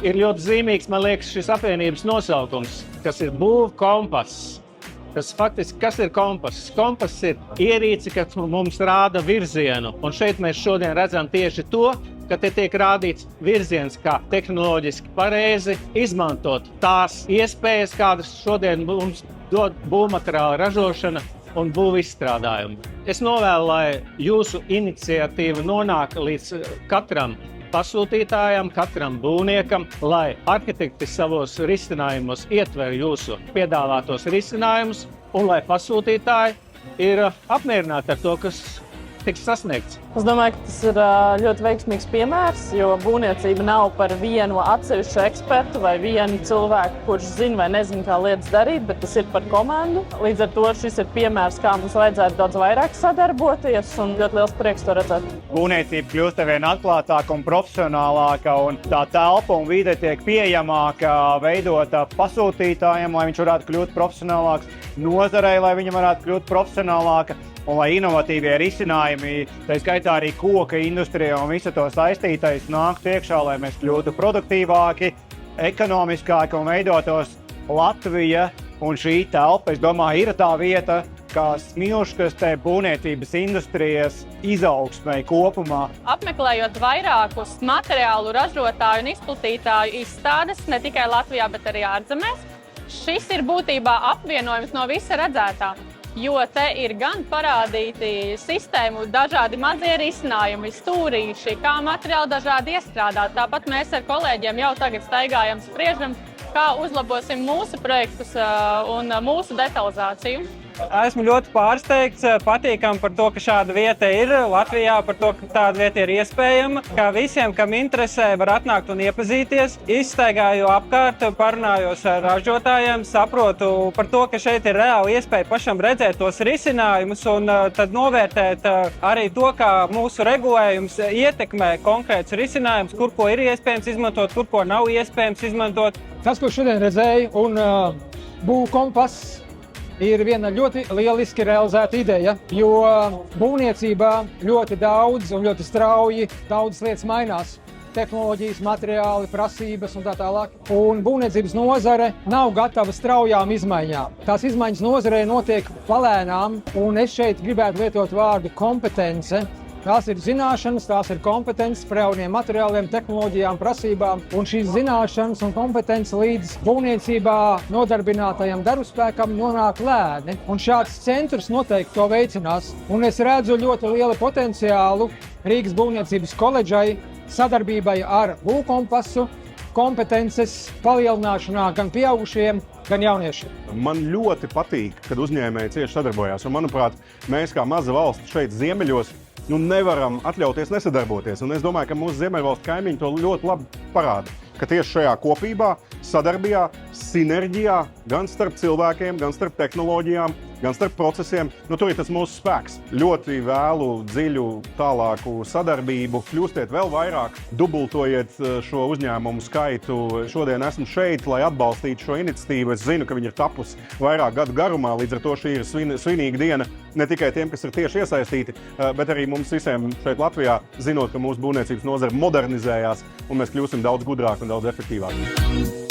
Ir ļoti zīmīgs, man liekas, šis apvienības nosaukums, kas ir būvkompass. Tas faktiski, kas ir kompass? Kompass ir ierīce, kas mums rāda virzienu. Un šeit mēs šodien redzam tieši to, ka te tiek rādīts virziens, kā tehnoloģiski pareizi izmantot tās iespējas, kādas šodien mums dod būvmateriāla ražošana un būvizstrādājumi. Es novēlu, lai jūsu iniciatīva nonāk līdz katram pasūtītājam, katram būvniekam, lai arhitekti savos risinājumos ietver jūsu piedāvātos risinājumus un lai pasūtītāji ir apmierināti ar to, kas tiks sasniegts. Es domāju, ka tas ir ļoti veiksmīgs piemērs, jo būvniecība nav par vienu atsevišķu ekspertu vai vienu cilvēku, kurš zina vai nezina, kā lietas darīt, bet tas ir par komandu. Līdz ar to šis ir piemērs, kā mums vajadzētu daudz vairāk sadarboties, un ļoti liels prieks to redzēt. Būvniecība kļūst arvien atklātāka un profesionālāka, un tā telpa un vide tiek pieejamāka, veidota pasūtītājiem, lai viņš varētu kļūt profesionālāks, nozarei, lai viņa varētu kļūt profesionālāka. Un lai inovatīvie risinājumi, tā skaitā arī koka industrijā un visu to saistītais nāktu iekšā, lai mēs kļūtu produktīvāki, ekonomiskāki un veidotos Latvija. Un šī telpa, es domāju, ir tā vieta, kā smilškas te būvniecības industrijas izaugsmei kopumā. Apmeklējot vairākus materiālu ražotāju un izplatītāju izstādes, ne tikai Latvijā, bet arī ārzemēs, šis ir būtībā apvienojums no visa redzētā. Jo te ir gan parādīti sistēmu dažādi mazie risinājumi, stūrīši, kā materiāli dažādi iestrādāt. Tāpat mēs ar kolēģiem jau tagad staigājam, spriežam, kā uzlabosim mūsu projektus un mūsu detalizāciju. Esmu ļoti pārsteigts, patīkam par to, ka šāda vieta ir Latvijā, par to, ka tāda vieta ir iespējama. Kā visiem, kam interesē, var atnākt un iepazīties. Izstaigāju apkārt, parunājos ar ražotājiem, saprotu par to, ka šeit ir reāli iespēja pašam redzēt tos risinājumus un tad novērtēt arī to, kā mūsu regulējums ietekmē konkrēts risinājums, kur ko ir iespējams izmantot, kur ko nav iespējams izmantot. Tas, ko šodien redzēju, un būvkompass ir viena ļoti lieliski realizēta ideja, jo būvniecībā ļoti daudz un ļoti strauji daudzas lietas mainās. Tehnoloģijas, materiāli, prasības un tā tālāk. Un būvniecības nozare nav gatava straujām izmaiņām. Tās izmaiņas nozarē notiek palēnām, un es šeit gribētu lietot vārdu kompetence. Tās ir zināšanas, tās ir kompetences par jauniem materiāliem, tehnoloģijām, prasībām. Un šīs zināšanas un kompetence līdz būvniecībā nodarbinātajam darbspēkam nonāk lēni. Un šāds centrs noteikti to veicinās. Un es redzu ļoti lielu potenciālu Rīgas būvniecības koledžai sadarbībai ar būvkompasu, kompetences palielināšanā gan pieaugušiem, gan jauniešiem. Man ļoti patīk, kad uzņēmēji cieši sadarbojās. Un, manuprāt, mēs kā maza valsts šeit ziemeļos nevaram atļauties nesadarboties. Un es domāju, ka mūsu ziemeļvalstu kaimiņi to ļoti labi parāda. Ka tieši šajā kopībā, sadarbībā, sinerģijā, gan starp cilvēkiem, gan starp tehnoloģijām, gan starp procesiem, tur ir tas mūsu spēks. Ļoti vēlu, dziļu, tālāku sadarbību, kļūstiet vēl vairāk, dubultojiet šo uzņēmumu skaitu. Šodien esmu šeit, lai atbalstītu šo iniciatīvu. Es zinu, ka viņa ir tapusi vairāk gadu garumā, līdz ar to šī ir svinīga diena ne tikai tiem, kas ir tieši iesaistīti, bet arī mums visiem šeit Latvijā, zinot, ka mūsu būvniecības nozare modernizējās un mēs kļūsim daudz gudrāki un daudz efektīvāki.